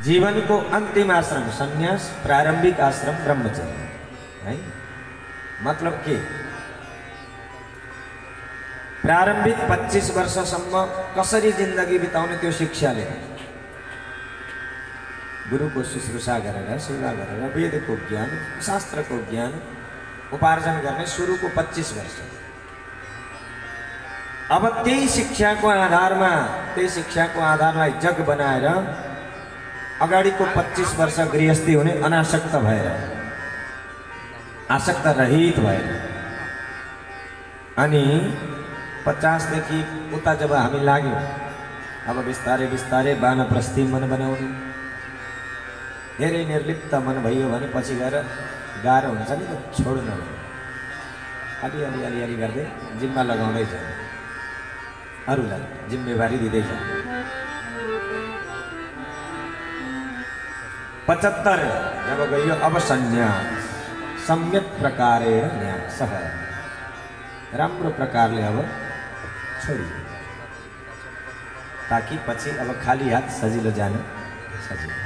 जीवन को अंतिम आश्रम संन्यास, प्रारंभिक आश्रम ब्रह्मचर्य है। मतलब के प्रारंभिक 25 वर्षसम्म कसरी जिन्दगी बिताउने त्यो शिक्षा लिएर गुरुको शुश्रूषा गरेर सेवा गरेर वेदको ज्ञान शास्त्रको ज्ञान उपार्जन गर्ने सुरुको 25 वर्ष। अब त्यही शिक्षाको आधारलाई जग बनाएर अगाडिको 25 वर्ष गृहस्थी हुने अनासक्त भएर आसक्त रहित भएर अनि 50 देखि उता जब हामी लाग्यौं अब बिस्तारै बिस्तारै वानप्रस्थी मन बनाउने धेरै निर्लिप्त मन भयो भने पछि गएर गाह्रो हुन्छ नि त छोड्न। अलि गर्दै जिम्मा लगाउँदै जाने अरूलाई जिम्मेवारी दिँदै जाने। 75 जब गयो अब संन्यास सम्यक प्रकारेण न्यासः राम्रो प्रकारले अब छोडियो ताकि पछि अब खाली हात सजिलो जान सजिलो।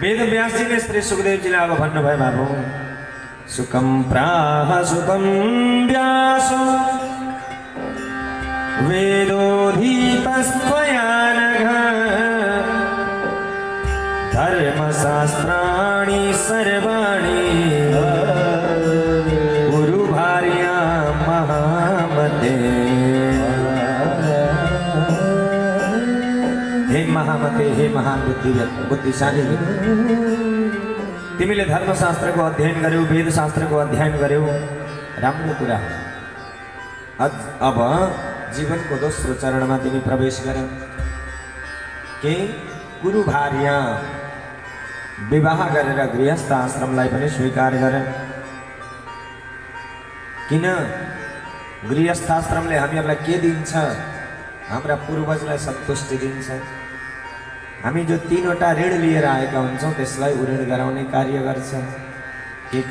वेद व्यासजीले श्री सुखदेवजीलाई अब भन्नुभयो बाबु सुखम प्राह सुखम व्यासो वेदोधीतस्त्वया नघ धर्मशास्त्राणि सर्वाणि गुरुभार्या महामते। हे महामते, हे महान बुद्धिशाली, तिमीले धर्मशास्त्रको अध्ययन गर्यौ, वेदशास्त्रको अध्ययन गर्यौ, राम्रो कुरा हो। अब जीवनको दोस्रो चरणमा तिमी प्रवेश गर के गुरु भार्या विवाह गरेर गृहस्थ आश्रमलाई पनि स्वीकार गर। किन गृहस्थ आश्रमले हामीहरूलाई के दिन्छ? हाम्रा पूर्वजलाई सन्तुष्टि दिन्छ। हामी जो 3वटा ऋण लिएर आएका हुन्छौँ त्यसलाई उऋण गराउने कार्य गर्छ। के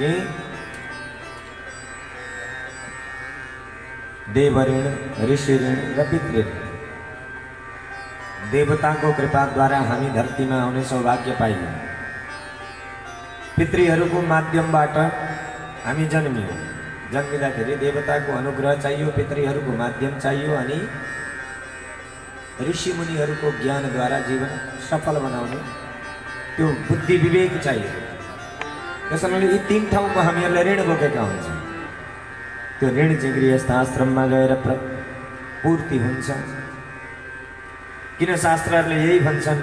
देव ऋण, ऋषि ऋण र पितृ ऋण। देवताको कृपाद्वारा हामी धरतीमा आउने सौभाग्य पाइयौँ। पितृहरूको माध्यमबाट हामी जन्मियौँ। जन्मिँदाखेरि देवताको अनुग्रह चाहियो, पितृहरूको माध्यम चाहियो अनि ऋषि मुनिहरूको ज्ञानद्वारा जीवन सफल बनाउने त्यो बुद्धि विवेक चाहियो। त्यसैले यी 3 ठाउँमा हामीहरूले ऋण बोकेका हुन्छौँ। त्यो ऋण चाहिँ गृहस्थ आश्रममा गएर पूर्ति हुन्छ। किन शास्त्रहरूले यही भन्छन्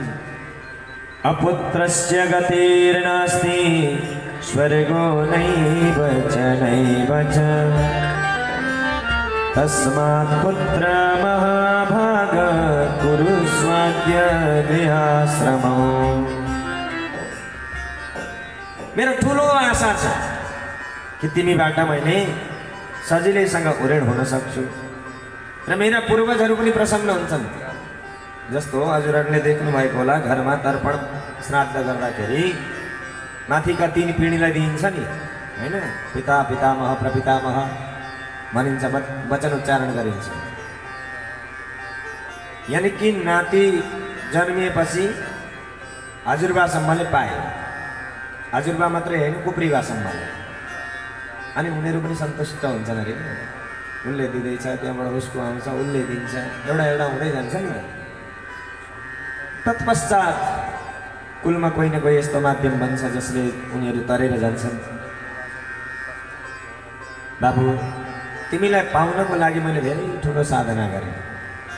अपुत्रस्य गतिर्नास्ति स्वर्गो नैव च नैव च तस्मात् पुत्र महाभाग कुरुस्वाद्य गृहाश्रमो। मेरो ठुलो आशा छ कि तिमीबाट मैले सजिलैसँग उऋण हुन सक्छु र मेरा पूर्वजहरू पनि प्रसन्न हुन्छन्। जस्तो हजुरहरूले देख्नु भएको होला घरमा तर्पण श्राद्ध गर्दाखेरि माथिका 3 पिँढीलाई दिइन्छ नि हैन, पिता पितामह प्रपितामह भनिन्छ, वचन उच्चारण गरिन्छ। यानी कि नाति जन्मिएपछि हजुरबासम्मले पाए, हजुरबा मात्रै हैन कुप्रीबासम्मले, अनि उनीहरू पनि सन्तुष्ट हुन्छन्। अरे उसले दिँदैछ, त्यहाँबाट उसको आउँछ, उसले दिन्छ, एउटा हुँदै जान्छ नि। तत्पश्चात कुलमा कोही न कोही यस्तो माध्यम बन्छ जसले उनीहरू तरेर जान्छन्। बाबु तिमीलाई पाउनको लागि मैले धेरै ठुलो साधना गरेँ,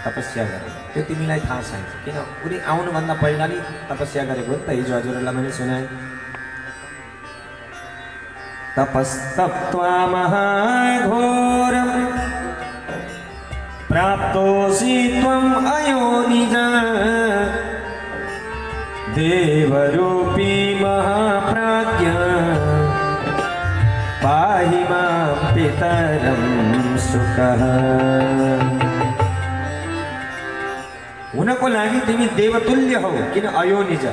तपस्या गरेँ, त्यो तिमीलाई थाहा छैन। किन उनी आउनुभन्दा पहिला नि तपस्या गरेको नि त। हिजो हजुरहरूलाई मैले सुनाएँ तपस्तप्त्वा महाघोरं प्राप्तोऽसि त्वम् अयोनिज देवरूपी महाप्राज्ञ पाहि मां पितरं सुखः। हुनको लागि तिमी देवतुल्य हौ। किन अयोनिज?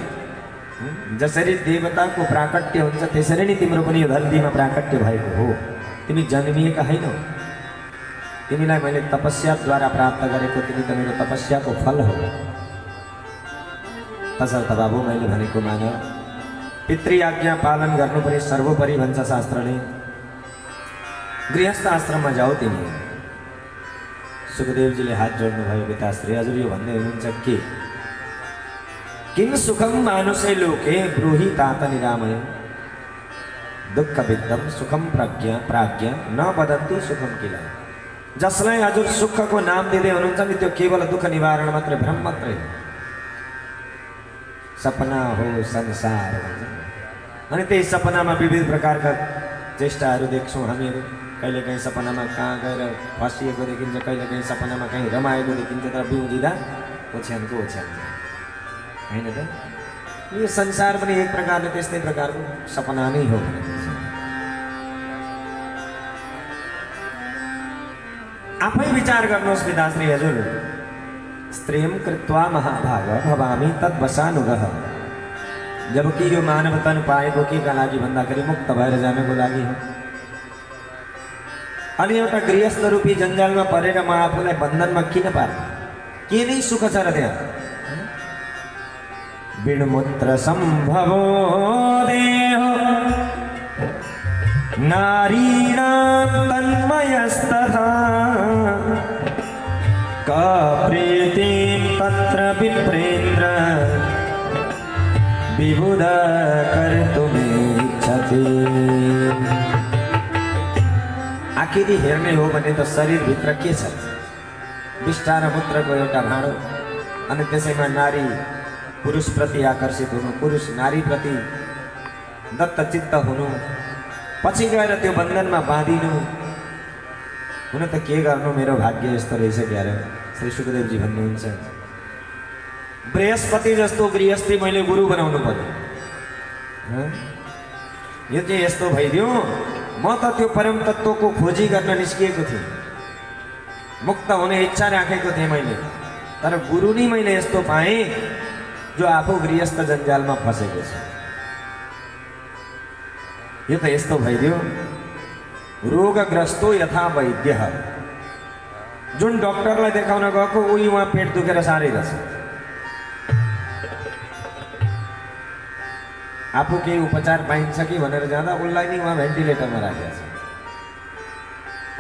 जसरी देवताको प्राकट्य हुन्छ त्यसरी नै तिम्रो पनि यो धरतीमा प्राकट्य भएको हो। तिमी जन्मिएका हैनौ, तिमीलाई मैले तपस्याद्वारा प्राप्त गरेको, तिमी त मेरो तपस्याको फल हो। तसर्थ बाबु मैले भनेको मान, पितृ आज्ञा पालन गर्नुपर्ने सर्वोपरि भन्छ शास्त्रले। गृहस्थ आश्रममा जाऊ तिमी। सुखदेवजीले हात जोड्नुभयो पिताश्री। हजुर यो भन्दै हुनुहुन्छ के? किन सुखम मानुषे लोके ब्रूहि तात निरामय, दुःख विद्धम सुखम प्राज्ञा न वदन्तु सुखम किला। जसलाई हजुर सुखको नाम दिँदै हुनुहुन्छ नि त्यो केवल दुःख निवारण मात्रै, भ्रम मात्रै हो, सपना हो संसार भन्छ। अनि त्यही सपनामा विविध प्रकारका चेष्टाहरू देख्छौँ हामीहरू। कहिलेकाहीँ सपनामा कहाँ गएर फसिएको देखिन्छ, कहिलेकाहीँ सपनामा कहीँ रमाएको देखिन्छ, तर बिउजिँदा ओछ्यानको ओछ्यान होइन त। यो संसार पनि एक प्रकारले त्यस्तै प्रकारको सपना नै हो भनेको छ। आफै विचार गर्नुहोस् पिताश्री हजुर। स्त्रीं कृत्वा महाभाग भवामी तद्वशानुगः। जबकि यो मानव तन पाएको केका लागि भन्दाखेरि मुक्त भएर जानको लागि हो। अनि एउटा गृहस्थ रूपी जन्जालमा परेर म आफूलाई बन्धनमा किन पार्ने? के नै सुख छ र त्यहाँ? विणमुत्र सम्भवो देहो नारीणां तन्मयस्तथा, प्रीतिं तत्र विप्रेन्द्र विबुध कर्तुमिच्छति। आखिरी हेर्ने हो भने त शरीरभित्र के छ? विष्ठा र मूत्रको एउटा भाँडो, अनि त्यसैमा नारी पुरुषप्रति आकर्षित हुनु, पुरुष नारीप्रति दत्तचित्त हुनु, पछि गएर त्यो बन्धनमा बाँधिनु। हुन त के गर्नु, मेरो भाग्य यस्तो रहेछ क्यार। श्री सुखदेवजी भन्नुहुन्छ बृहस्पति जस्तो गृहस्थी मैले गुरु बनाउनु पर्यो। यो चाहिँ यस्तो भइदियो। म त त्यो परम तत्त्वको खोजी गर्न निस्किएको थिएँ, मुक्त हुने इच्छा राखेको थिएँ मैले, तर गुरु नै मैले यस्तो पाएँ जो आफू गृहस्थ जन्जालमा फसेको छ। यो त यस्तो भइदियो। रोगग्रस्तो यथा वैद्य। जुन डक्टरलाई देखाउन गएको उही उहाँ पेट दुखेर साह्रै रहेछ, आफू केही उपचार पाइन्छ कि भनेर जाँदा उसलाई नै उहाँ भेन्टिलेटरमा राखेको छ।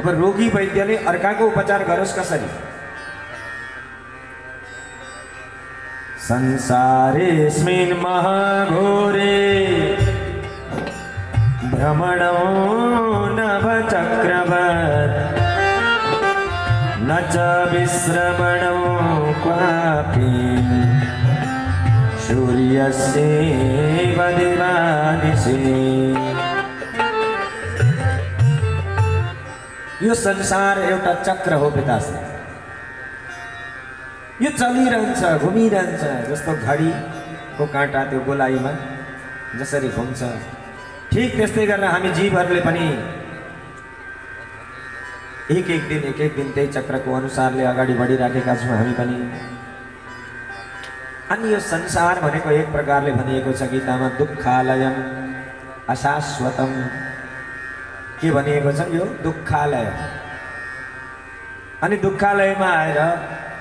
अब रोगी वैद्यले अर्काको उपचार गरोस् कसरी? संसारेस्मिन् महाघोरे भ्रमणो नभचक्रवत्, न च विश्रमणो क्वापि सूर्यस्यैव दिवानिशि। यो संसार एउटा चक्र हो पिताश्री। यो चलिरहन्छ, घुमिरहन्छ। जस्तो घडीको काँटा त्यो गोलाइमा जसरी घुम्छ, ठीक त्यस्तै गरेर हामी जीवहरूले पनि एक एक दिन त्यही चक्रको अनुसारले अगाडि बढिराखेका छौँ हामी पनि। अनि यो संसार भनेको एक प्रकारले भनिएको छ गीतामा दुःखालयम अशाश्वतम। के भनिएको छ? यो दुःखालय। अनि दुःखालयमा आएर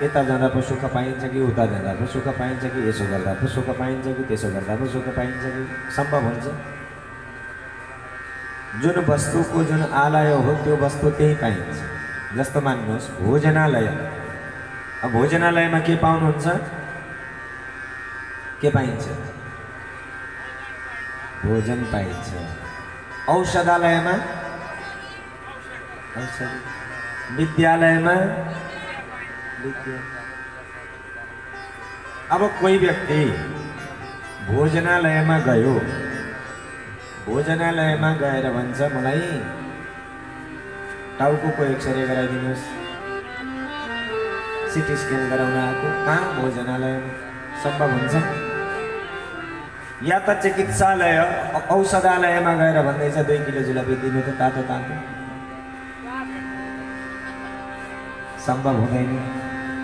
यता जाँदा पो सुख पाइन्छ कि उता जाँदा पो सुख पाइन्छ कि यसो गर्दा पो सुख पाइन्छ कि त्यसो गर्दा पो सुख पाइन्छ कि सम्भव हुन्छ? जुन वस्तुको जुन आलय हो त्यो वस्तु त्यही पाइन्छ। जस्तो मान्नुहोस् भोजनालय। अब भोजनालयमा के पाउनुहुन्छ? के पाइन्छ? भोजन पाइन्छ। औषधालयमा औषधि, विद्यालयमा विद्या। अब कोही व्यक्ति भोजनालयमा गयो, भोजनालयमा गएर भन्छ मलाई टाउको एक्सरे गराइदिनुहोस्, सिटी स्क्यान गराउन आएको। कहाँ? भोजनालयमा। सम्भव हुन्छ? या त चिकित्सालय औषधालयमा गएर भन्दैछ 2 किलो जुलाबी दिनु त तातो तातो। सम्भव हुँदैन।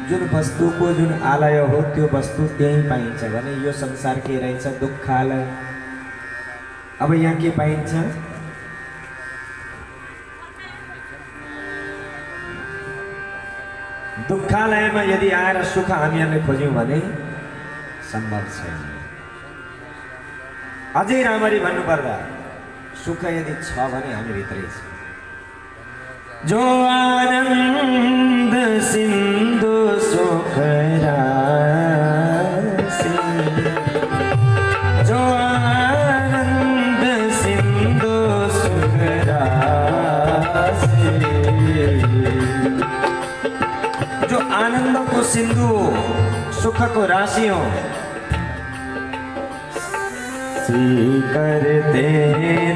जुन वस्तुको जुन आलय हो त्यो वस्तु त्यही पाइन्छ भने यो संसार के रहेछ? दुःखालय। अब यहाँ के पाइन्छ? दुःखालयमा यदि आएर सुख हामीहरूले खोज्यौँ भने सम्भव छैन। अझै राम्ररी भन्नुपर्दा सुख यदि छ भने हामी भित्रै छ। जो आनन्द सिन्धु सुख राशि, जो आनन्द सिन्धु सुख राशि, जो आनंद को सिंधु सुख को राशि हो, करते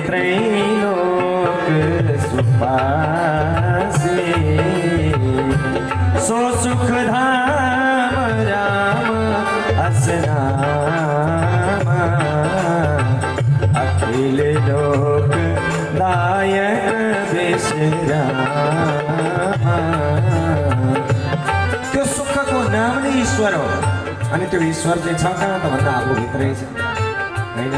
त्रैलोक सुपासे, सो सुख धाम राम असनाम, अखिल लोक दायक विश्राम। त्यो सुख को नाम नै ईश्वर हो। अनि त्यो ईश्वर चाहिँ छ कहाँ त भन्दा आफू भित्रै छ, हैन त?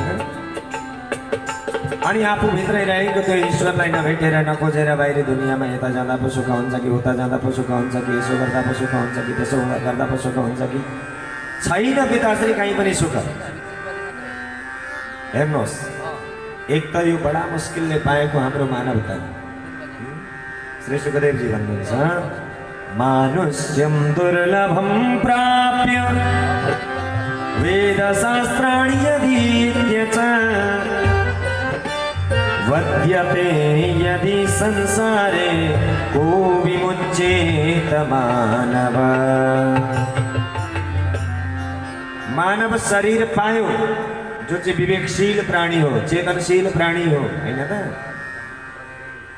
अनि आफू भित्रै रहेको त्यो ईश्वरलाई नभेटेर नखोजेर बाहिरी दुनियाँमा यता जाँदा पो सुख हुन्छ कि उता जाँदा पो सुख हुन्छ कि यसो गर्दा पो सुख हुन्छ कि त्यसो गर्दा पो सुख हुन्छ कि छैन पिताश्री कहीँ पनि सुख। हेर्नुहोस्, एक त यो बडा मुस्किलले पाएको हाम्रो मानवता। श्री सुखदेवजी भन्नुहुन्छ, मानुष्यं दुर्लभं प्राप्य वेदशास्त्राणि यदीत्य च वद्यते यदि संसारे को विमुच्येत मानव। मानव शरीर पायो जो चाहिँ विवेकशील प्राणी हो, चेतनशील प्राणी हो, हैन त?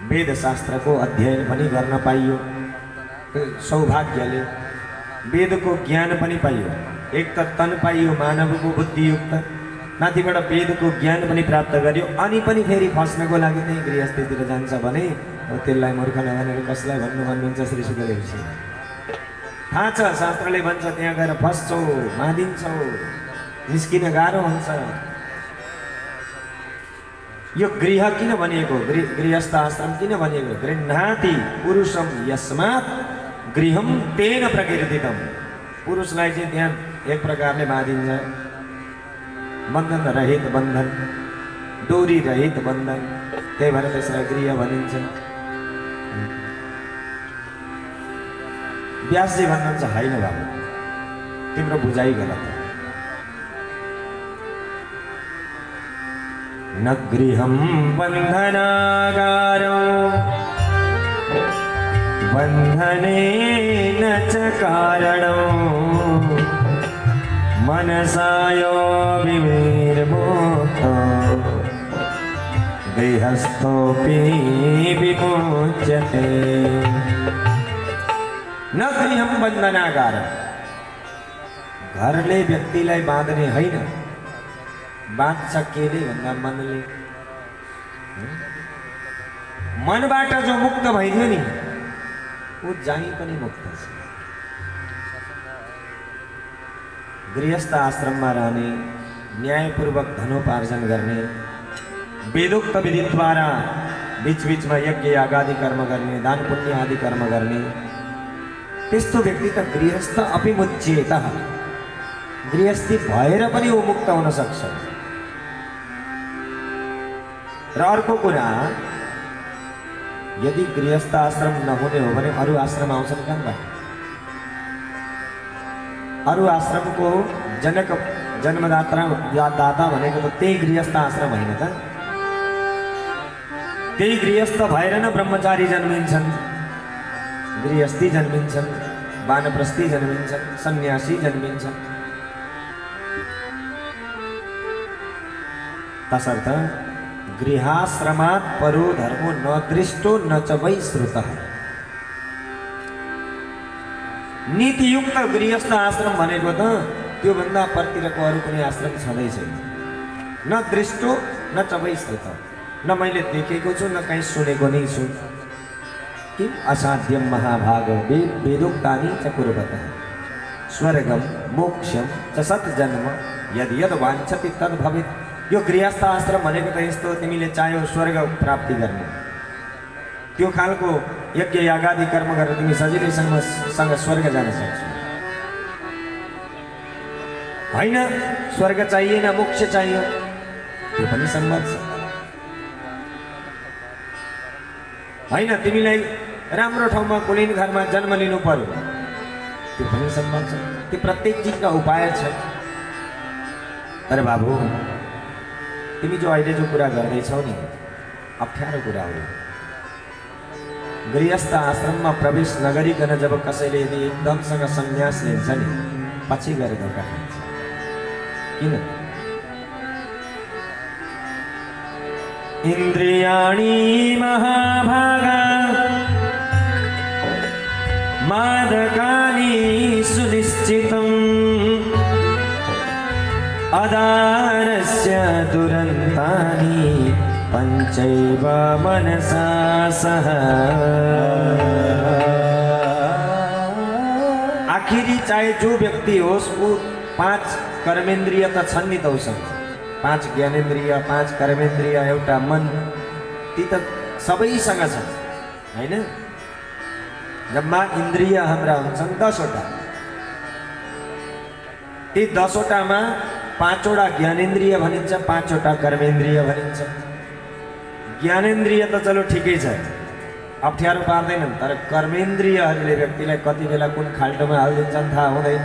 वेद शास्त्रको अध्ययन पनि गर्न पाइयो सौभाग्यले, वेदको ज्ञान पनि पाइयो। एक त तन पाइयो मानवको बुद्धियुक्त, माथिबाट वेदको ज्ञान पनि प्राप्त गर्यो। अनि पनि फेरि फस्नको लागि नै गृहस्थीतिर जान्छ भने त्यसलाई मूर्ख नभनेर कसलाई भन्नुहुन्छ श्री सुखदेवजी? थाहा छ, शास्त्रले भन्छ त्यहाँ गएर फस्छौ, मादिन्छौ, निस्किन गाह्रो हुन्छ। यो गृह किन भनिएको, गृहस्थ आश्रम किन भनिएको? गृह्णाति पुरुषम यस्मात् गृहम तेन प्रकीर्तितम। पुरुषलाई चाहिँ त्यहाँ एक प्रकारले बाँधिन्छ, बन्धन रहित बन्धन, डोरी रहित बन्धन, त्यही भएर त्यसलाई गृह भनिन्छ। व्यासजी भन्नुहुन्छ, होइन बाबु, तिम्रो बुझाइ गलत हो। न गृहं बन्धनागारो बन्धनेन च कारणो मनसायो विनिर्मुक्तो गृहस्थोऽपि विमुच्यते। न गृहं बन्धनागार, घरले व्यक्तिलाई बाँध्ने होइन, बाँध्छ केले भन्दा मनले। मनबाट जो मुक्त भइदियो नि, वो जहीँ पनि मुक्त छ। गृहस्थ आश्रममा रहने, न्यायपूर्वक धनोपार्जन गर्ने, वेदोक्त विधिद्वारा बीच-बीचमा यज्ञ यागादि कर्म गर्ने, दान पुण्य आदि कर्म गर्ने, त्यस्तो व्यक्ति त गृहस्थ अपि मुच्येतः, गृहस्थी भएर पनि वो मुक्त हुन सक्छ। र अर्को कुरा, यदि गृहस्थ आश्रम नहुने हो भने अरू आश्रम आउँछन् कहाँबाट? अरू आश्रमको जनक जन्मदाता भनेको त त्यही गृहस्थ आश्रम होइन त? त्यही गृहस्थ भएर न ब्रह्मचारी जन्मिन्छन्, गृहस्थी जन्मिन्छन्, वानप्रस्थी जन्मिन्छन्, सन्यासी जन्मिन्छन्। तसर्थ गृहाश्रमात् परो धर्मो न दृष्टो न च वै श्रुतः। नीतियुक्त गृहस्थ आश्रम भनेको त त्यो भन्दा परतिरको अरू कुनै आश्रम छँदै छैन। न दृष्टो न च वै श्रुतः, न मैले देखेको छु न कहीँ सुनेको नै छु। किम असाध्यम महाभाग वेदोक्तानि च कुर्वतः स्वर्गम मोक्षम च सत्जन्म यद यद वाञ्छति तद् भवेत्। यो गृहस्थ आश्रम भनेको त यस्तो, तिमीले चाह्यो स्वर्ग प्राप्ति गर्ने, त्यो खालको यज्ञ यागादि कर्म गरेर तिमी सजिलैसँग स्वर्ग जान सक्छौ। होइन स्वर्ग चाहिएन मोक्ष चाहियो त्यो पनि सम्भव छ। होइन तिमीलाई राम्रो ठाउँमा कुलीन घरमा जन्म लिनु पर्यो त्यो पनि सम्भव छ। त्यो प्रत्येक चिजका उपाय छ। तर बाबु तिमी जो अहिले जो कुरा गर्दैछौ नि अप्ठ्यारो कुरा हो। गृहस्थ आश्रममा प्रवेश नगरिकन जब कसैले यदि एकदमसँग सन्यास लिन्छ नि पछि गएर धोका खान्छ। किन? इन्द्रियाणि महाभागा मादकानि सुनिश्चितम् अदारस्य दुरन्तानि पंचैव मनसा सह। आखिरी चाहे जो व्यक्ति होस् वो 5 कर्मेन्द्रिय त छन् नि त उसँग। 5 ज्ञानेन्द्रिय 5 कर्मेन्द्रिय एउटा मन ती त सबैसँग छन् हैन। जम्मा इन्द्रिय हाम्रा हुन्छन् 10 वटा। ती 10 वटामा 5 वटा ज्ञानेन्द्रिय भनिन्छ 5 वटा कर्मेन्द्रिय भनिन्छ। ज्ञानेन्द्रिय त चलो ठिकै छ अप्ठ्यारो पार्दैनन्। तर कर्मेन्द्रियहरूले व्यक्तिलाई कति बेला कुन खाल्टोमा हालिदिन्छन् थाहा हुँदैन।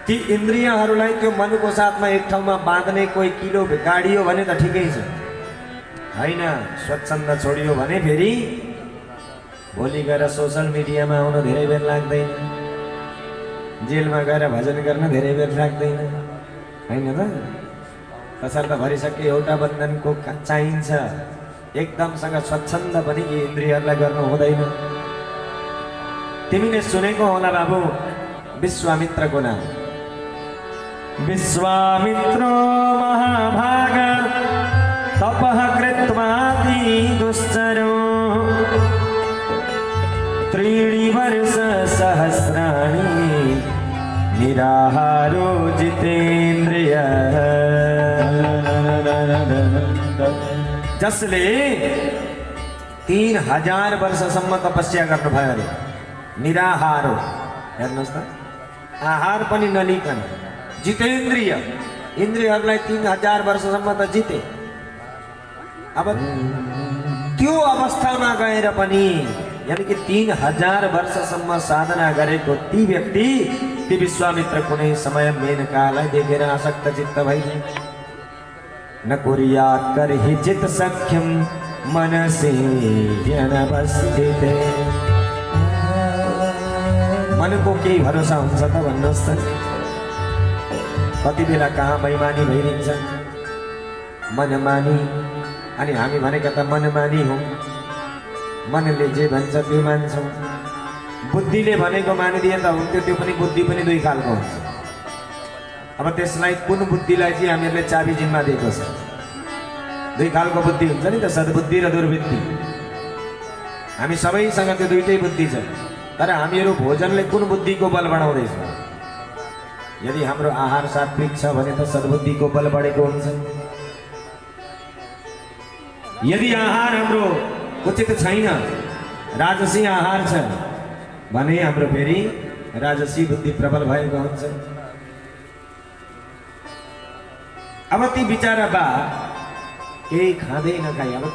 ती इन्द्रियहरूलाई त्यो मनको साथमा एक ठाउँमा बाँध्ने कोही किलो गाडियो भने त ठिकै छ हैन। स्वच्छन्द छोडियो भने फेरि भोलि गएर सोशल मिडियामा आउन धेरै बेर लाग्दैन। जेलमा गएर भजन गर्न धेरै बेर लाग्दैन हैन त। तसर्थ भरिसके एउटा बन्धनको चाहिन्छ। एकदमसँग स्वच्छन्द पनि यी इन्द्रियहरूलाई गर्नु हुँदैन। तिमीले सुनेको होला बाबु विश्वामित्रको नाम। विश्वामित्रो महाभाग तपः कृत्वाति दुश्चरो 3 वर्ष सहस्राणि निराहारो जितेन्द्रिय। जसले 3000 वर्षसम्म तपस्या गर्नुभयो अरे निराहारो। हेर्नुहोस् त आहार पनि नलिकन जितेन्द्रिय। इन्द्रियहरूलाई 3000 वर्षसम्म त जिते। अब त्यो अवस्थामा गएर पनि यानी कि 3000 वर्षसम्म साधना गरेको ती व्यक्ति ती विश्वामित्र कुनै समय मेनकालाई देखेर आसक्त चित्त भइदिए। न कुर्यात् कर्हि चित सख्यम मनसि अनवस्थिते। मनको केही भरोसा हुन्छ त भन्नुहोस् त। कति बेला कहाँ बेइमानी भइदिन्छ मनमानी। अनि हामी भनेका त मनमानी हौँ। मनले जे भन्छ त्यो मान्छौँ। बुद्धिले भनेको मानिदिए त हुन्थ्यो। त्यो पनि बुद्धि पनि 2 खालको हुन्छ। अब त्यसलाई कुन बुद्धिलाई चाहिँ हामीहरूले चाबी जिम्मा दिएको छ। 2 खालको बुद्धि हुन्छ नि त सद्बुद्धि र दुर्बुद्धि। हामी सबैसँग त्यो 2टै बुद्धि छ। तर हामीहरू भोजनले कुन बुद्धिको बल बढाउँदैछौँ। यदि हाम्रो आहार सात्विक छ भने त सद्बुद्धिको बल बढेको हुन्छ। यदि आहार हाम्रो उचित छैन राजसी आहार छ भने हाम्रो फेरि राजसी बुद्धि प्रबल भएको हुन्छ। अब ती बिचारा बा केही खाँदै नखाई अब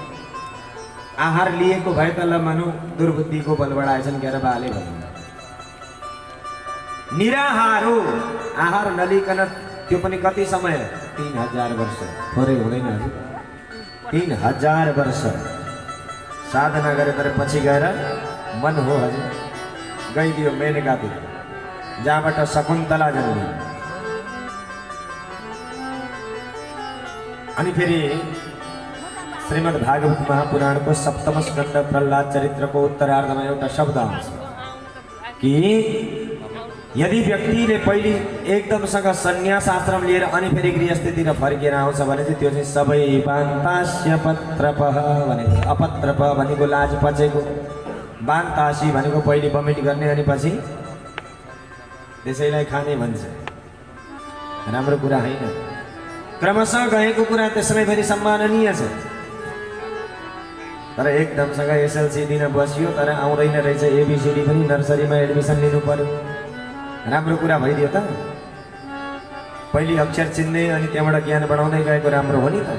आहार लिएको भए त ल मानु दुर्बुद्धिको बल बढाएछन् क्यार बाले भन्नु। निराहार हो आहार नलिकन त्यो पनि कति समय 3000 वर्ष थोरै हुँदैन। 3000 वर्ष साधना गरे तर पछि गएर मन हो हजुर गइदियो मेनकातिर जहाँबाट शकुन्तला जन्मी। अनि फेरि श्रीमद् भागवत महापुराणको 7म स्कन्द प्रहलाद चरित्रको उत्तरार्धमा एउटा शब्द आउँछ कि यदि व्यक्तिले पहिले एकदमसँग सन्यास आश्रम लिएर अनि फेरि गृहस्थीतिर फर्केर आउँछ भने चाहिँ त्यो चाहिँ सबै बान्तास्य पत्रपः भनेको। अपत्रप भनेको लाज पचेको। बान्तासी भनेको पहिले बमिट गर्ने अनि पछि त्यसैलाई खाने भन्छ। राम्रो कुरा होइन। क्रमशः गएको कुरा त्यसलाई फेरि सम्माननीय छ। तर एकदमसँग एसएलसी दिन बसियो तर आउँदैन रहेछ एबिसिडी पनि नर्सरीमा एडमिसन लिनु पर्यो। राम्रो कुरा भइदियो त। पहिले अक्षर चिन्ने अनि त्यहाँबाट ज्ञान बढाउँदै गएको राम्रो हो नि त।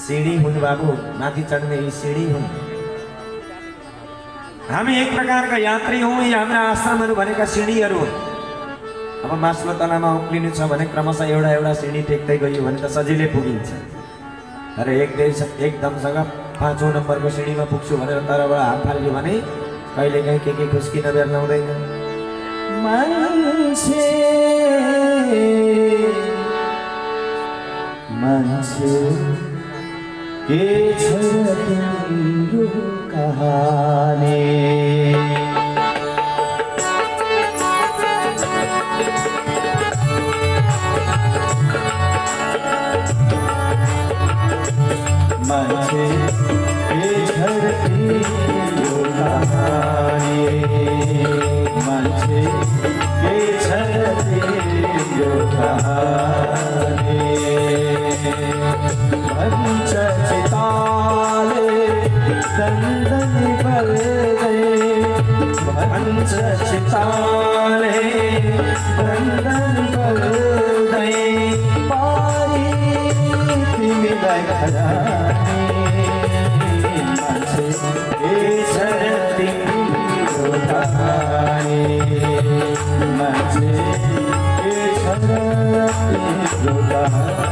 सिडी हुन् बाबु, माथि चढ्ने यी सिडी हुन्। हामी एक प्रकारका यात्री हौँ, यी हाम्रा आश्रमहरू भनेका सिडीहरू हुन्। अब मास्लो तलामा उक्लिनु छ भने क्रमशः एउटा एउटा सिडी टेक्दै गयो भने त सजिलै पुगिन्छ। तर एकदमसँग 5औं नम्बरको सिडीमा पुग्छु भनेर तरबाट हात फाल्यो भने कहिलेकाहीँ के खुस्किन बेर लाउँदैन। मान्छे के छ तिम्रो कहानी। मान्छे के छ तिम्रो कहानी। मान्छे के छ तिम्रो कहानी। भन्छ चिताले दन्दन बल्दै। भन्छ चिताले दन्दन बल्दै। पारी तिमीलाई खरानी। मान्छे के छ तिम्रो कहानी। मान्छे के छ तिम्रो कहानी।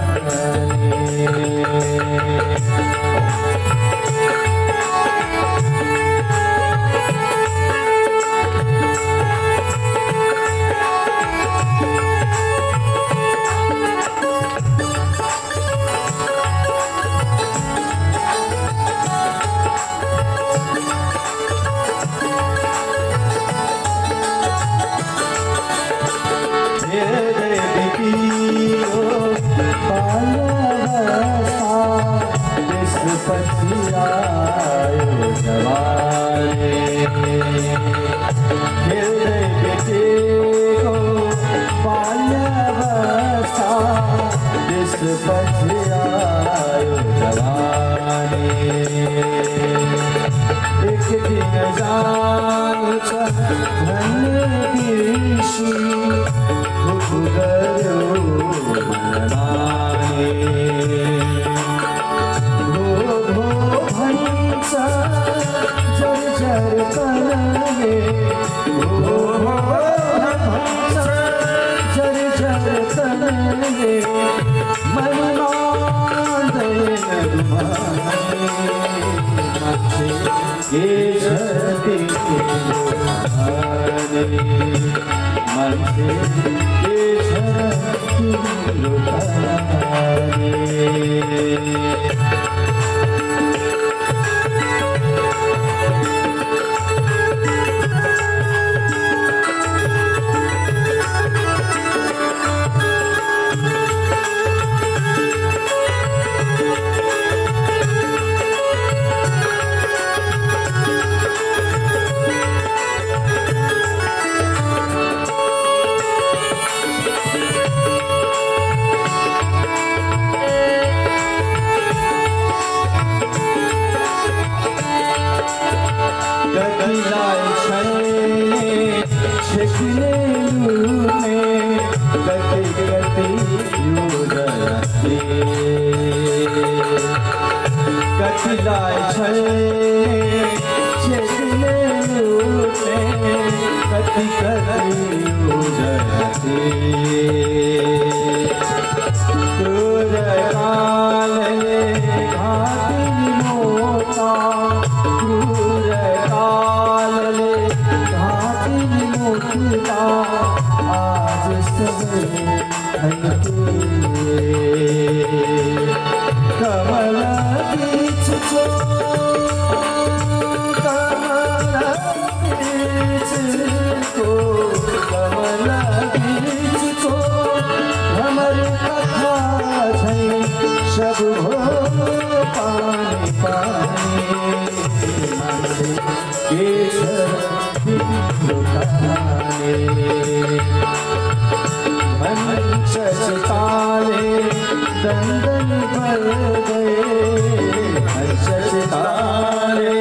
दंदन पर गए चिताले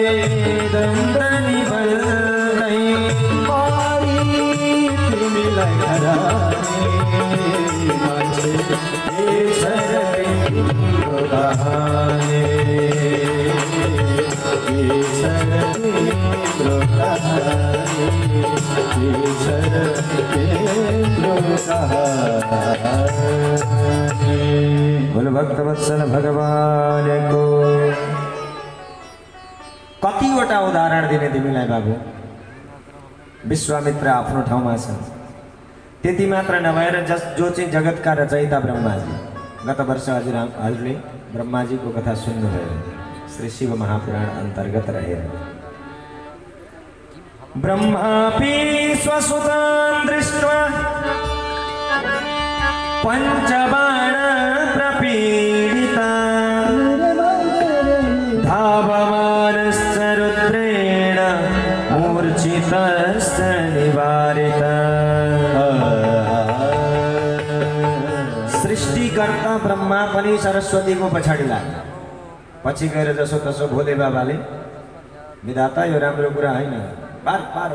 दंडनी बलदै मारी तिमीलाई घराने मान्छे यसरी तिम्रो कहानी यसरी तिम्रो कहानी यसरी तिम्रो कहानी। बोल भक्तवत्सल भगवानको। कतिवटा उदाहरण दिने तिमीलाई बाबु। विश्वामित्र आफ्नो ठाउँमा छन्, त्यति मात्र नभएर जो चाहिँ जगतका रचयिता ब्रह्माजी। गत वर्ष हजुरले ब्रह्माजीको कथा सुन्नुभयो श्री शिव महापुराण अन्तर्गत रहेर। ब्रह्मापि स्वसुतां दृष्ट्वा पंचबाण प्रपीडिता धावमानश्च रुद्रेण मूर्छितश्च निवारिता। सृष्टिकर्ता ब्रह्मा पनि सरस्वतीको पछाडि लाग्यो। पछि गएर जसो तसो भोले बाबाले विधाता यो राम्रो कुरा होइन, बार बार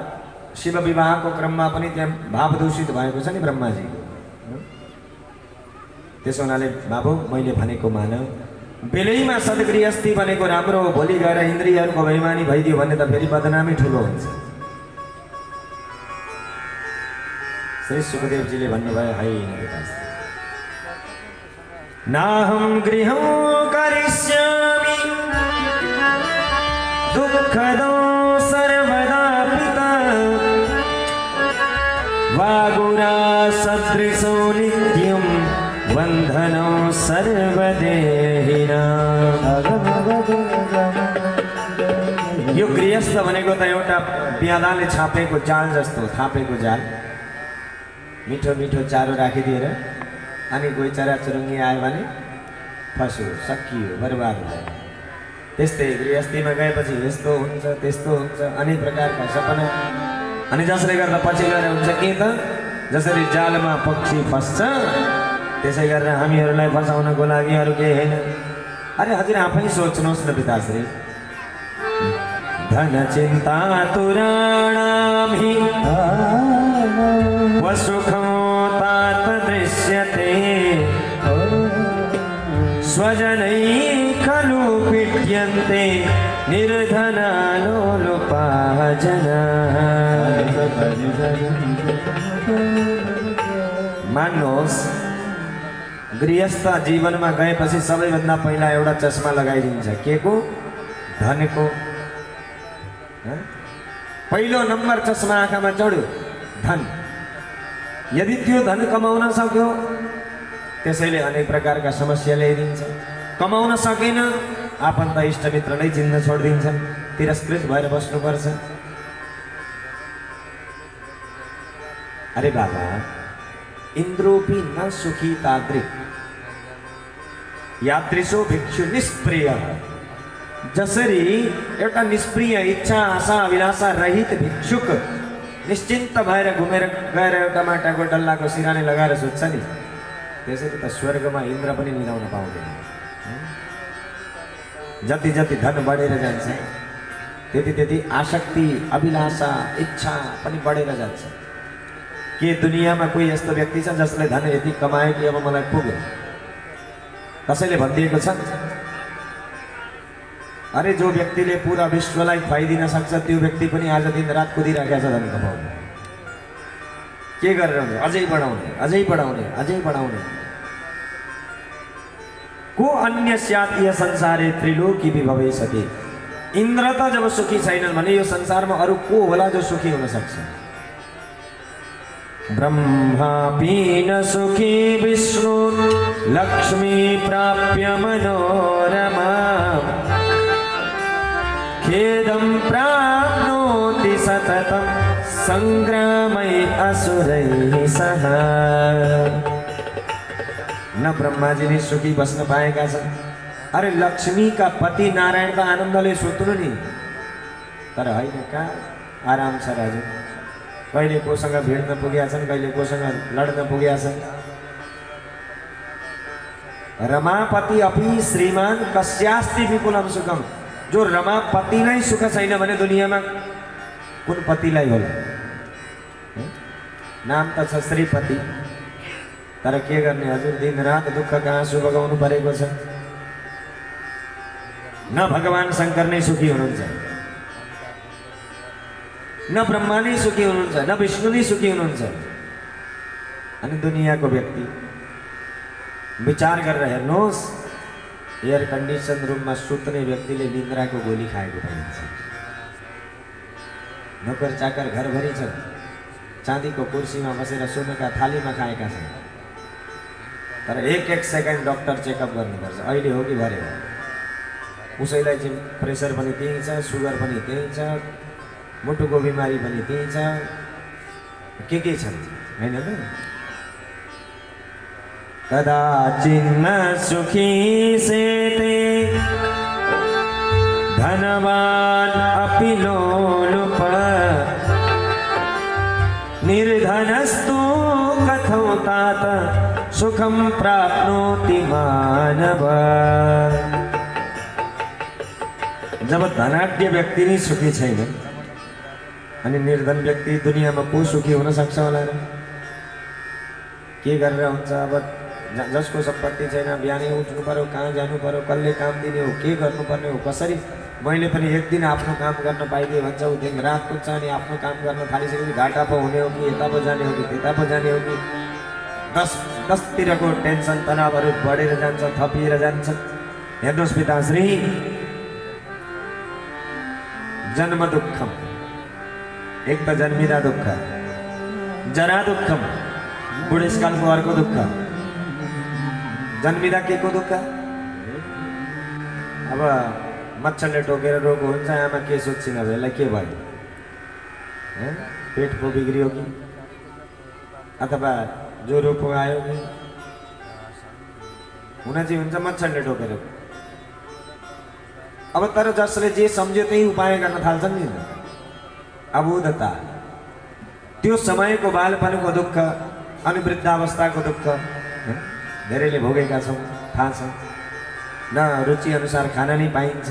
शिव विवाहको क्रममा पनि त्यहाँ भाव दूषित भएको छ नि ब्रह्माजी। त्यसो हुनाले बाबु मैले भनेको मान, बेलैमा सद्गृहस्थी बनेको राम्रो हो। भोलि गएर इन्द्रियहरूको बेइमानी भइदियो भने त फेरि बदनामी ठुलो हुन्छ। श्री सुखदेवजीले भन्नुभयो होइन नाहं गृहं करिष्यामि दुःखदो सर्वदा पिता वागुरा सदृशो नित्यं बन्धनो सर्वदेहिना। यो गृहस्थ भनेको त एउटा प्यादाले छापेको जाल जस्तो, थापेको जाल। मिठो मिठो चारो राखिदिएर अनि कोही चराचुरुङ्गी आयो भने फस्यो, सकियो, बर्बाद भयो। त्यस्तै गृहस्थीमा गएपछि यस्तो हुन्छ त्यस्तो हुन्छ, अनेक प्रकारका सपना। अनि जसले गर्दा पछि गएर हुन्छ के त, जसरी जालमा पक्षी फस्छ त्यसै गरेर हामीहरूलाई फसाउनको लागि अरू केही होइन। अरे हजुर आफै सोच्नुहोस् न पिताश्री, धन चिन्ता तुराणां हि वसुखं तात दृश्यते स्वजनैः खलु पीड्यन्ते निर्धनानो लोपाः जनाः। मान्नुहोस् गृहस्थ जीवनमा गएपछि सबैभन्दा पहिला एउटा चस्मा लगाइदिन्छ। के को? धनको। पहिलो नम्बर चस्मा आँखामा चढ्यो, धन। यदि त्यो धन कमाउन सक्यो त्यसैले अनेक प्रकारका समस्या ल्याइदिन्छ। कमाउन सकेन आफन्त इष्टमित्र नै चिन्न छोडिदिन्छन्, तिरस्कृत भएर बस्नुपर्छ। अरे बाबा, इन्द्रोपि न सुखी तादृक् यात्रिसो भिक्षु निष्प्रिय। जसरी एउटा निष्प्रिय इच्छा आशा अभिलाषा रहित भिक्षुक निश्चिन्त भएर घुमेर गएर एउटा माटाको डल्लाको सिरानी लगाएर सुत्छ नि, त्यसरी त स्वर्गमा इन्द्र पनि निदाउन पाउँदैन। जति जति धन बढेर जान्छ त्यति त्यति आसक्ति अभिलाषा इच्छा पनि बढेर जान्छ। के दुनियाँमा कोही यस्तो व्यक्ति छ जसले धन यति कमायो कि अब मलाई पुग्यो? कसैले भनिदिएको छ? अरे जो व्यक्तिले पूरा विश्वलाई खुवाइदिन सक्छ त्यो व्यक्ति पनि आज दिन रात कुदिराखेको छ धन कमाउनु। के गरेर हुन्छ? अझै बढाउने, अझै बढाउने, अझै बढाउने। को अन्य स्यात् यः संसारे त्रिलोकी विभवेशति। इन्द्र त जब सुखी छैनन् भने यो संसारमा अरू को होला जो सुखी हुन सक्छ? ब्रह्मापि न सुखी विष्णु लक्ष्मी प्राप्य मनोरमा खेदं प्राप्नोति सततं संग्रामै असुरैः सह। न ब्रह्माजी ने सुखी बस्न पाएका छन्। अरे लक्ष्मी का पति नारायण त आनन्दले सुत्नु नि, तर होइन कहाँ आराम छ राजु। कहिले कोसँग भिड्न पुगेका छन्, कहिले कोसँग लड्न पुगेका छन्। रमापति अपि श्रीमान कस्यास्ति विपुलम सुखम। जो रमापति नै सुख छैन भने दुनियाँमा कुन पतिलाई होला? नाम त छ श्रीपति, तर के गर्ने हजुर, दिन रात दुःखका आँसु बगाउनु परेको छ। न भगवान शंकर नै सुखी हुनुहुन्छ, न ब्रह्मा नै सुखी हुनुहुन्छ, न विष्णु नै सुखी हुनुहुन्छ। अनि दुनियाँको व्यक्ति विचार गरेर हेर्नुहोस्, एयर कन्डिसन रुममा सुत्ने व्यक्तिले निन्द्राको गोली खाएको पाइन्छ। नोकर चाकर घरभरि छन्, चाँदीको कुर्सीमा बसेर सोनाका थालीमा खाएका छन्, तर एक एक सेकेन्ड डक्टर चेकअप गर्नुपर्छ, अहिले हो कि भरे हो। उसैलाई चाहिँ प्रेसर पनि त्यही छ, सुगर पनि त्यही छ, मुटुको बिमारी पनि त्यही छ, के छन् हैन त? कदाचिन्न सुखी सेते धनवान अपि लोलुप, निर्धनस्तु कथौ तात सुखम प्राप्नोति मानव। जब धनाढ्य व्यक्ति नै सुखी छैन अनि निर्धन व्यक्ति दुनियाँमा को सुखी हुन सक्छ होला र? के गरेर हुन्छ? अब जसको सम्पत्ति छैन, बिहानै उठ्नु पर्यो, कहाँ जानु पर्यो, कसले काम दिने हो, के गर्नुपर्ने हो, कसरी। मैले पनि एक दिन आफ्नो काम गर्न पाइदिएँ भन्छ, ऊ दिन रात कुद्छ अनि आफ्नो काम गर्न थालिसकेपछि घाटा पो हुने हो कि यता पो जाने हो कि त्यता पो जाने हो कि दसतिरको टेन्सन तनावहरू बढेर जान्छ, थपिएर जान्छ। हेर्नुहोस् पिताश्री, जन्म दुःखम, एक त जन्मिँदा दुःख, जरा दुःखम, बुढेसकालको अर्को दुःख। जन्मिँदा के को दुःख? अब मच्छरले टोकेर रोग हुन्छ, आमा के सोध्छिन् अब यसलाई के भयो? पेट पो बिग्रियो कि, अथवा ज्वरो पो आयो कि, हुन चाहिँ हुन्छ मच्छरले टोकेर। अब तर जसले जे सम्झ्यो त्यही उपाय गर्न थाल्छन् नि, अबुधता, त्यो समयको बालपनको दुःख अनि वृद्धावस्थाको दुःख धेरैले भोगेका छौँ, थाहा छ। न रुचि अनुसार खान नै पाइन्छ,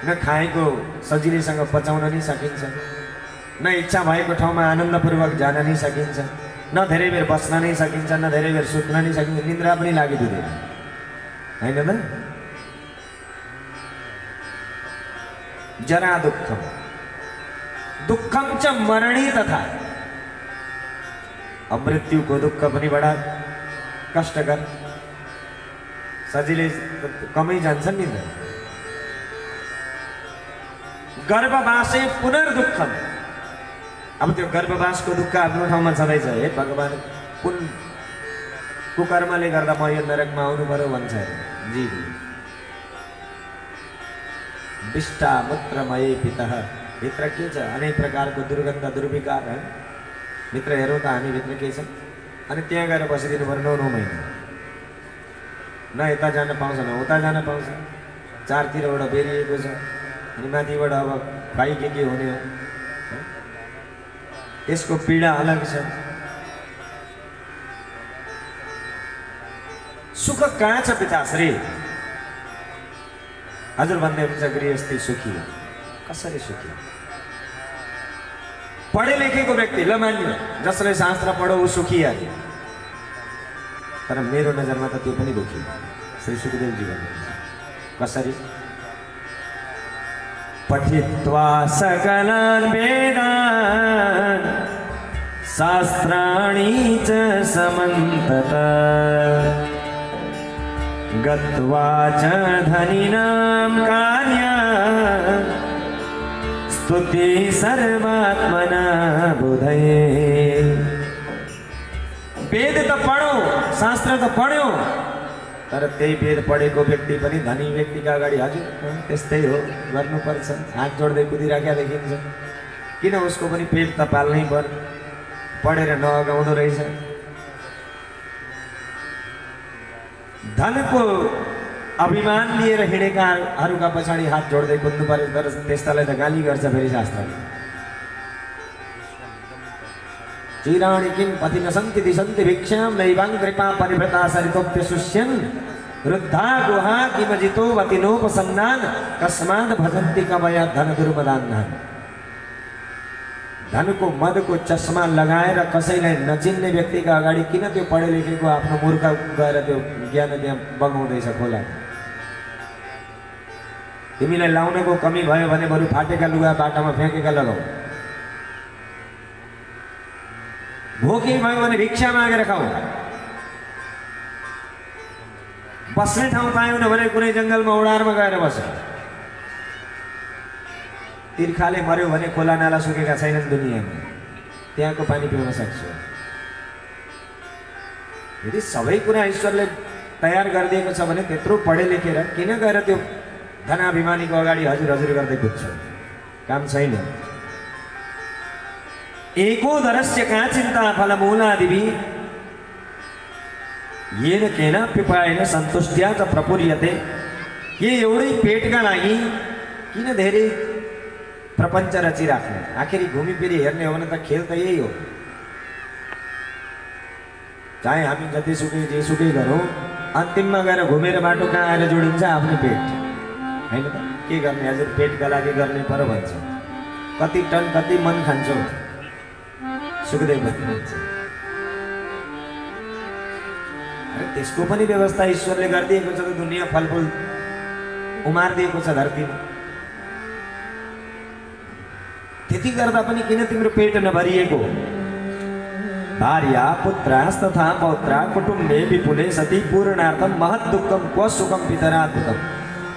न खाएको सजिलैसँग पचाउन नै सकिन्छ, न इच्छा भएको ठाउँमा आनन्दपूर्वक जान नै सकिन्छ, न धेरै बेर बस्न नै सकिन्छ, न धेरै बेर सुत्न नै सकिन्छ, निन्द्रा पनि लागिदिँदैन, हैन त? जरा दुःखम, दुःखम च मरणी तथा। अब मृत्युको दुःख पनि बडा कष्टकर, सजिलै कमै जान्छन् नि त। गर्भवासे पुनर्दुःखम, अब त्यो गर्भवासको दुःख आफ्नो ठाउँमा छँदैछ। हे भगवान, कुन कुकर्मले गर्दा म यो नरकमा आउनु पर्यो भन्छ जी। विष्टा मूत्रमय पितः, भित्र के छ? अनेक प्रकारको दुर्गन्ध दुर्विकार है। भित्र हेरौँ त हामी भित्र के छ? अनि त्यहाँ गएर बसिदिनु पर्यो 9 महिना, न यता जान पाउँछ न उता जान पाउँछ, चारतिरबाट बेरिएको छ, अनि माथिबाट अब खुवाई के हुने हो, यसको पीडा अलग छ। सुख कहाँ छ पिताश्री? हजुर भन्दै हुन्छ गृहस्थी सुखी हो। कसरी सुखी? पढे लेखेको व्यक्ति, ल मान्यो, जसले शास्त्र पढो ऊ सुखी अरे, तर मेरो नजरमा त त्यो पनि दुखी। श्री सुखदेवजी भन्नुहुन्छ कसरी? पठित्वा सकलान् वेदान् शास्त्राणि च समन्ततः गत्वा च धनिनां कार्यान् स्तुति सर्वात्मना बुधये। वेद त पढ्यो, शास्त्र त पढ्यो, तर त्यही वेद पढेको व्यक्ति पनि धनी व्यक्तिका अगाडि हजुर त्यस्तै हो गर्नुपर्छ, हात जोड्दै कुदिराख्या देखिन्छ। किन? उसको पनि पेट त पाल्नै पर्यो, पढेर नअगाउँदो रहेछ। धनको अभिमान लिएर हिँडेकाहरूका पछाडि हात जोड्दै कुद्नु पर्यो, तर त्यस्तालाई त गाली गर्छ फेरि शास्त्रले। चीराणि किं पति न सन्ति दिशन्ति भिक्षां नैवां कृपा परिभृता सरितोप्य शुष्यन् वृद्धा गुहा किमजितो वतिनोपसन्नान् कस्मात् भजन्ति कवया धन दुर्मदान्नान्। धन को मद को चश्मा लगाएर कसैलाई नचिन्ने व्यक्तिका अगाडि किन त्यो पढे लेखेको आफ्नो मूर्ख गएर त्यो ज्ञान त्यहाँ बगाउँदैछ खोला। तिमीलाई लाउनको कमी भयो भने बरु फाटेका लुगा बाटामा फ्याँकेका लगाऊ। भोकै भयो भने भिक्षा मागेर खाऊ। बस्ने ठाउँ पाएन भने कुनै जङ्गलमा ओडारमा गएर बस। तिर्खाले मर्यो भने खोला नाला सुकेका छैनन् दुनियाँमा, त्यहाँको पानी पिउन सक्छौ। यदि सबै कुरा ईश्वरले तयार गरिदिएको छ भने त्यत्रो पढे लेखेर किन गएर त्यो धनाभिमानीको अगाडि हजुर हजुर गर्दै कुद्छौ? काम छैन। एकोदरस्य का चिन्ता फलमूलादिवि येन केनाप्युपायेन सन्तुष्ट्या च प्रपूर्यते। ये एउटै पेटका लागि किन धेरै प्रपञ्च रचिराख्ने? आखिरी घुमिफिरी हेर्ने हो भने त खेल त यही हो। चाहे हामी जतिसुकै जेसुकै गरौँ, अन्तिममा गएर घुमेर बाटो कहाँ आएर जोडिन्छ? आफ्नै पेट होइन त? के गर्ने हजुर, पेटका लागि गर्ने पर भन्छ। कति टन कति मन खान्छौ? सुखदेव भन्नुहुन्छ। अरे त्यसको पनि व्यवस्था ईश्वरले गरिदिएको छ त। दुनियाँ फलफुल उमारिदिएको छ धरतीमा। त्यति गर्दा पनि किन तिम्रो पेट नभरिएको? भार्या पुत्रास्तथा पौत्रा कुटुम्बे विपुले सती पूर्णार्थम महत् दुःखम क्व सुखम पितराद्भुतम।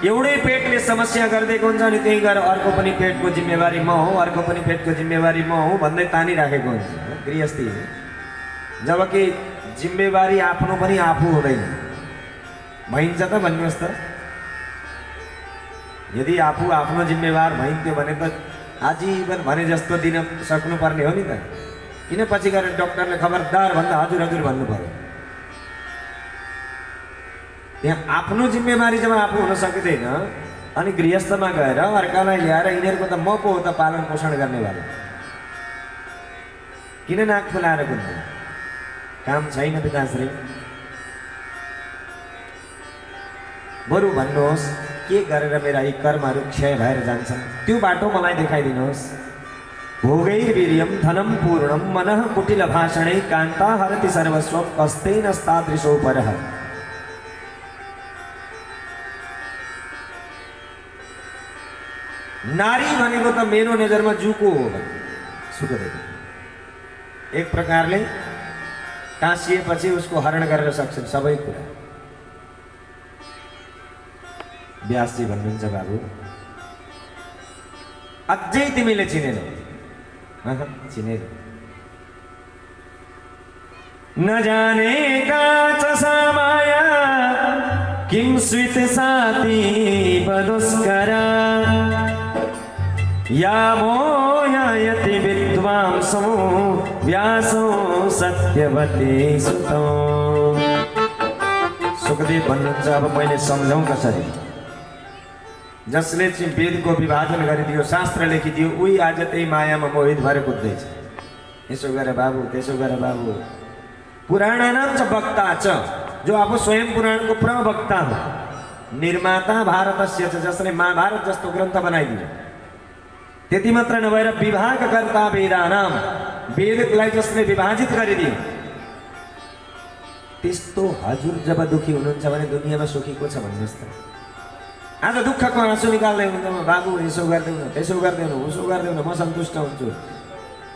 एउटै पेटले समस्या गरिदिएको हुन्छ अनि त्यही गएर अर्को पनि पेटको जिम्मेवारी म हो, अर्को पनि पेटको जिम्मेवारी म हो भन्दै तानिराखेको हुन्छ गृहस्थी। जबकि जिम्मेवारी आफ्नो पनि आफू हुँदैन। भइन्छ त भन्नुहोस् त? यदि आफू आफ्नो जिम्मेवार भइन्थ्यो भने त आजीवन भने जस्तो दिन सक्नुपर्ने हो नि त। किन पछि गएर डाक्टरले खबरदार भन्दा हजुर हजुर भन्नु पर्यो? त्यहाँ आफ्नो जिम्मेवारी जब आफू हुन सकिँदैन अनि गृहस्थमा गएर अर्कालाई ल्याएर यिनीहरूको त म पो हो त पालन पोषण गर्नेवाला, किन नाक फुलाएर कुद्नु? काम छैन पिताश्री। बरु भन्नुहोस् के गरेर मेरा यी कर्महरू क्षय भएर जान्छन् त्यो बाटो मलाई देखाइदिनुहोस्। भोगैर्वीर्यं धनं पूर्णं मनः कुटिल भाषणै कान्ता हरति सर्वस्वं कस्तेनस्तादृशो परः। नारी भनेको त मेरो नजरमा जुको हो सुखदेव। एक प्रकारले टाँसिएपछि उसको हरण गरेर सक्छन् सबै कुरा। व्यासजी भन्नुहुन्छ बाबु अझै तिमीले चिनेनौ। चिनेर न जाने काच सा माया किं स्वित साती बदुष्करा या मोहयति विद्वांसो व्यासो सत्यवती सुतो। सुखदेव भन्नुहुन्छ अब मैले सम्झौँ कसरी? जसले चाहिँ वेदको विभाजन गरिदियो, शास्त्र लेखिदियो, उही आज त्यही मायामा मोहित भएर कुद्दैछ। यसो गर बाबु, त्यसो गर बाबु। पुराणानां च वक्ता च, जो आफू स्वयं पुराणको प्रवक्ता हो। निर्माता भारतस्य च, जसले महाभारत जस्तो ग्रन्थ बनाइदियो। त्यति मात्र नभएर विभागकर्ता वेदानां, वेदलाई जसले विभाजित गरिदियो। त्यस्तो हजुर जब दुखी हुनुहुन्छ भने दुनियाँमा सुखी को छ भन्नुहोस् त? आज दुःखको आँसु निकाल्दै हुनुहुन्छ, बाबु यसो गर्दैनौ, त्यसो गर्दैनौ, उसो गर्दैनौ, म सन्तुष्ट हुन्छु,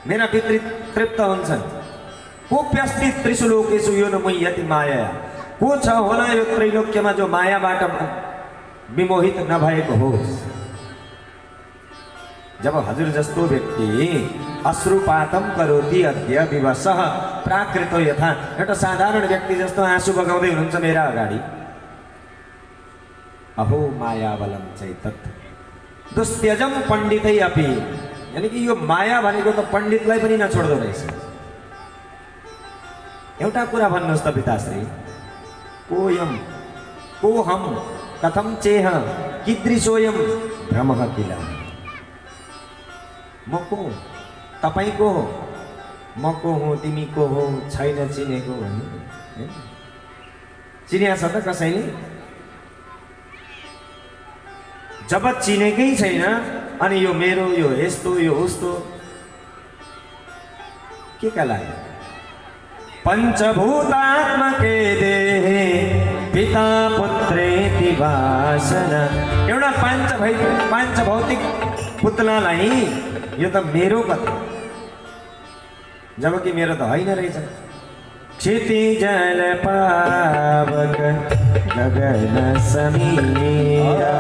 मेरा पितृ तृप्त हुन्छन्। कोऽप्यस्ति त्रिषु लोकेषु यो न मुह्यति माया। को छ होला यो त्रैलोक्यमा जो मायाबाट विमोहित नभएको होस्? जब हजुर जस्तो व्यक्ति अश्रुपातम करोति अद्य विवशः प्राकृतो यथा, एउटा साधारण व्यक्ति जस्तो आँसु बगाउँदै हुनुहुन्छ मेरा अगाडि, अहो मायाबलम चैतत् दुस्त्यजम पण्डितै अपि, यानी कि यो माया भनेको त पण्डितलाई पनि नछोड्दो रहेछ। एउटा कुरा भन्नुहोस् त पिताश्री, कोयम कोहम कथम चेह कीदृशोयम भ्रमः किल। म को? तपाईँ को हो? म को हो तिमी को हो छैन चिनेको भन्ने चिनिया छ त कसैले? जब चिनेकै छैन अनि यो मेरो यो यस्तो यो उस्तो के का लागि? पञ्चभूतात्मके देहे पिता पुत्रेति वासना। एउटा पाँच भौतिक पुतलालाई यो त मेरो कथा, जबकि मेरो त होइन रहेछ। क्षितिजल पावक गगन समीरा,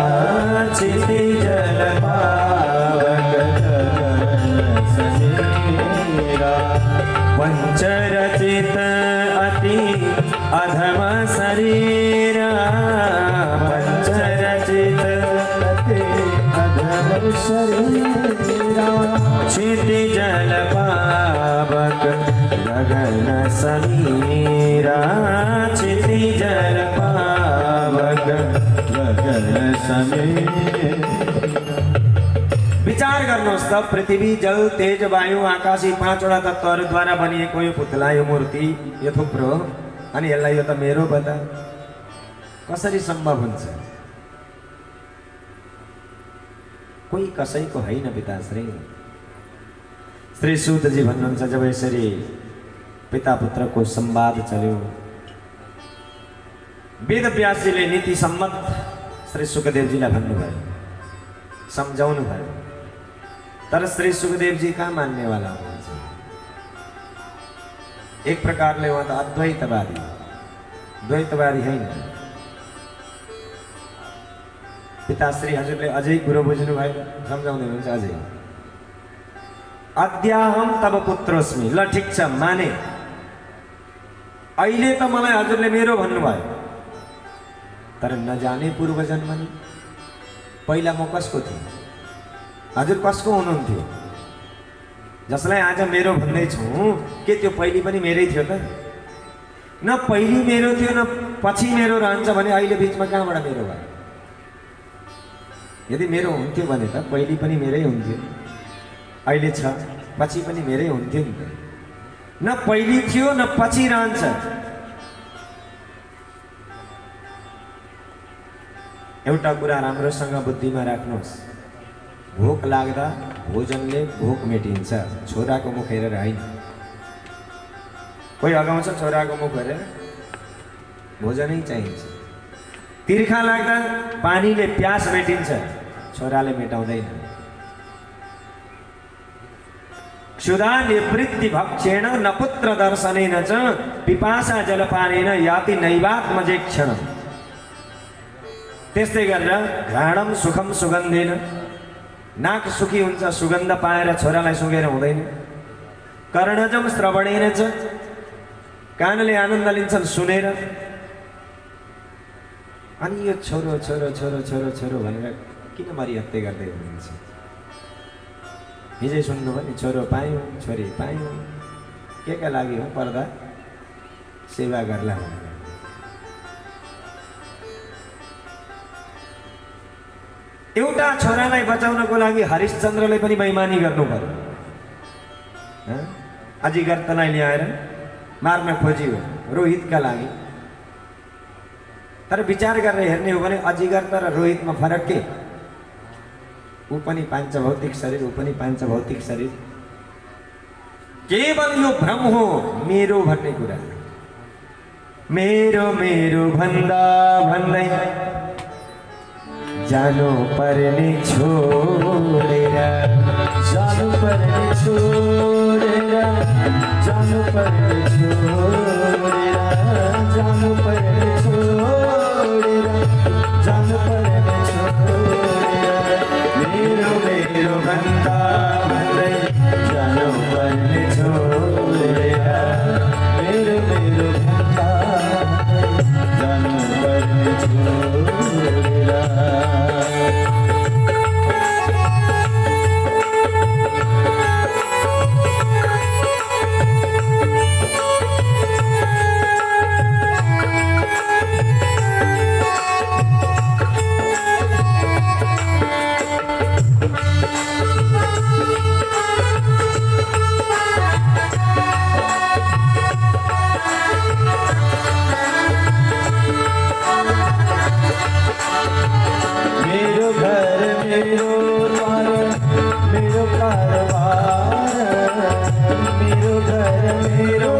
क्षितिजल पावक गगन समीरा, पंचरचित अति अधम शरीरा, पंचरचित अति अधम शरीरा, क्षितिजल पावक गगन समीरा, क्षितिजल पावक गगन समीरा। विचार गर्नुहोस् त, पृथ्वी जल तेज वायु आकाश यी पाँचवटा तत्त्वहरूद्वारा बनिएको यो पुतला यो मूर्ति यो थुप्रो, अनि यसलाई यो त मेरो बता कसरी सम्भव हुन्छ? कोही कसैको होइन पिताश्री। श्री सूतजी भन्नुहुन्छ जब यसरी पिता पुत्रको संवाद चल्यो, वेद व्यासजीले नीति सम्मत श्री सुखदेवजीलाई भन्नुभयो, सम्झाउनु भयो। तर श्री सुखदेवजी कहाँ मान्नेवाला हुनुहुन्छ? एक प्रकारले उहाँ त अद्वैतवादी, द्वैतवादी होइन। पिताश्री हजुरले अझै कुरो बुझ्नु भयो, सम्झाउँदै हुनुहुन्छ अझै। अद्याहम तब पुत्रोस्मि, ल ठिक छ माने, अहिले त मलाई हजुरले मेरो भन्नुभयो, तर नजाने पूर्व जन्मनी पहिला म कसको थिएँ? हजुर कसको हुनुहुन्थ्यो? जसलाई आज मेरो भन्दैछु के त्यो पहिले पनि मेरै थियो त? न पहिले मेरो थियो न पछि मेरो रहन्छ भने अहिले बिचमा कहाँबाट मेरो भयो? यदि मेरो हुन्थ्यो भने त पहिले पनि मेरै हुन्थ्यो, अहिले छ पछि पनि मेरै हुन्थ्यो नि त। न पहिले थियो न पछि रहन्छ। एउटा कुरा राम्रोसँग बुद्धिमा राख्नुहोस्, भोक लाग्दा भोजनले भोक मेटिन्छ, छोराको मुख हेरेर होइन। कोही अगाउँछ छोराको मुख हेरेर, भोजनै चाहिन्छ। तिर्खा लाग्दा पानीले प्यास मेटिन्छ, छोराले मेटाउँदैन। क्षुधा निवृत्ति भक्षेण न पुत्र दर्शनेन च पिपासा जलपानेन याति नैवात्मजे क्षण। त्यस्तै गरेर घ्राणम सुखम सुगन्धेन, नाक सुखी हुन्छ सुगन्ध पाएर छोरालाई सुँघेर हुँदैन। कर्णजम श्रवणेन च, कानले आनन्द लिन्छन् सुनेर। अनि यो छोरो छोरो छोरो छोरो छोरो भनेर किन मरिहत्ते गर्दै हुनुहुन्छ? हिजै सुन्नुभयो नि, छोरो पायौँ छोरी पायौँ, के का लागि हो? पर्दा सेवा गर्ला भनेर। एउटा छोरालाई बचाउनको लागि हरिश्चन्द्रले पनि बेइमानी गर्नु पर्यो। अजिगर्तलाई ल्याएर मार्न खोजियो रोहितका लागि। तर विचार गरेर हेर्ने हो भने अजिगर्त र रोहितमा फरक के? ऊ पनि पाञ्चभौतिक शरीर, ऊ पनि पाञ्चभौतिक शरीर। केवल यो भ्रम हो मेरो भन्ने कुरा। मेरो मेरो भन्दा भन्दै जानु पर्ने छोडेर, जानु पर्ने छोडेर, जानु पर्ने छोडेर, जानु पर्ने छोडेर, जानु पर्ने छोडेर। मेरो मेरो भन्दा भन्दै जानु पर्ने छोडेर, मेरो मेरो भन्दा जानु पर्ने छोडेर। मेरो घर मेरो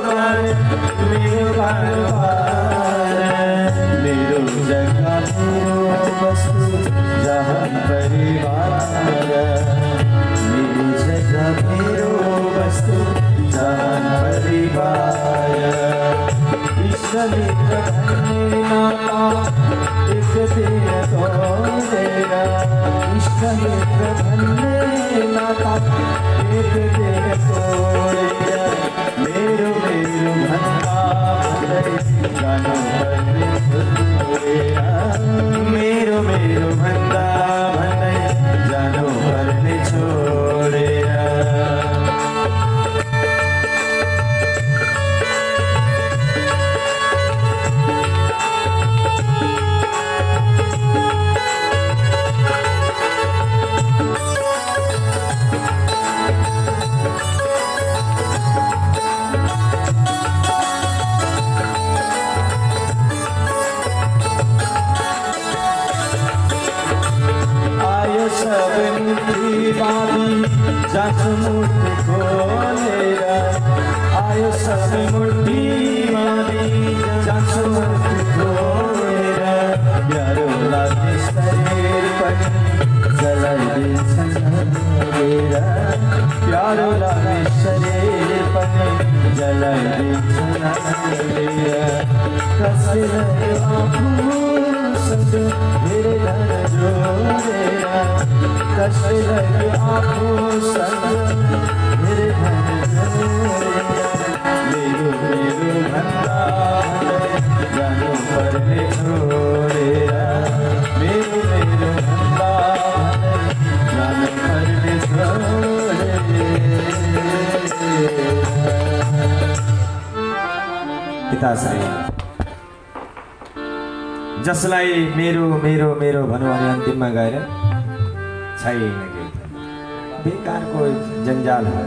घर मेरो घरबार मेरो जग्गा मेरो वस्तु जहान परिवार मेरो जग्गा मेरो वस्तु जहान परिवार इष्टमित्र भन्ने नाता एक दिन तोडेर इष्टमित्र भन्ने नाता एक दिन तोडेर मेरो मेरो भन्दा भन्दै जानुपर्ने छोडेर मेरो मेरो भन्दा भन्दै जानुपर्ने छोडेर जान्छ मुट्ठी खोलेर आयो सबै मुट्ठी माथि जान्छ मुट्ठी खोलेर प्यारो लाग्ने शरीर पनि जलाइदिन्छ नहेर प्यारो लाग्ने शरीर पनि जलाइदिन्छ नहेर कसैलाई आफूसँग धेरै धन जोडेर कसैलाई आफूसँग धेरै धन जोडेर मेरो मेरो भन्दा जानुपर्ने छोडेर मेरो मेरो भन्दा जानुपर्ने छोडेर पिताश्री जसलाई मेरो मेरो मेरो भनौँ भने अन्तिममा गएर छैन केही बेकारको जन्जाल हो।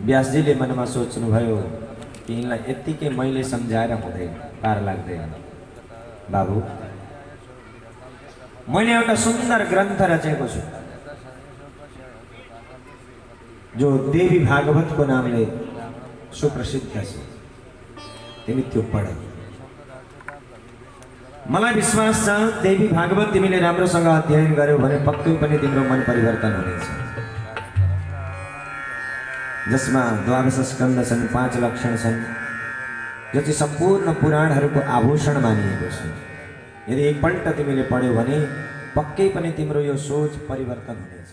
व्यासजीले मनमा सोच्नुभयो कि यिनलाई यत्तिकै मैले सम्झाएर हुँदैन, पार लाग्दैन। बाबु, मैले एउटा सुन्दर ग्रन्थ रचेको छु जो देवी भागवतको नामले सुप्रसिद्ध छ, तिमी त्यो पढ। मलाई विश्वास छ देवी भागवत तिमीले राम्रोसँग अध्ययन गर्यौ भने पक्कै पनि तिम्रो मन परिवर्तन हुनेछ, जसमा द्वादश स्कन्द छन्, 5 लक्षण छन्, जो चाहिँ सम्पूर्ण पुराणहरूको आभूषण मानिएको छ। यदि एकपल्ट तिमीले पढ्यौ भने पक्कै पनि तिम्रो यो सोच परिवर्तन हुनेछ।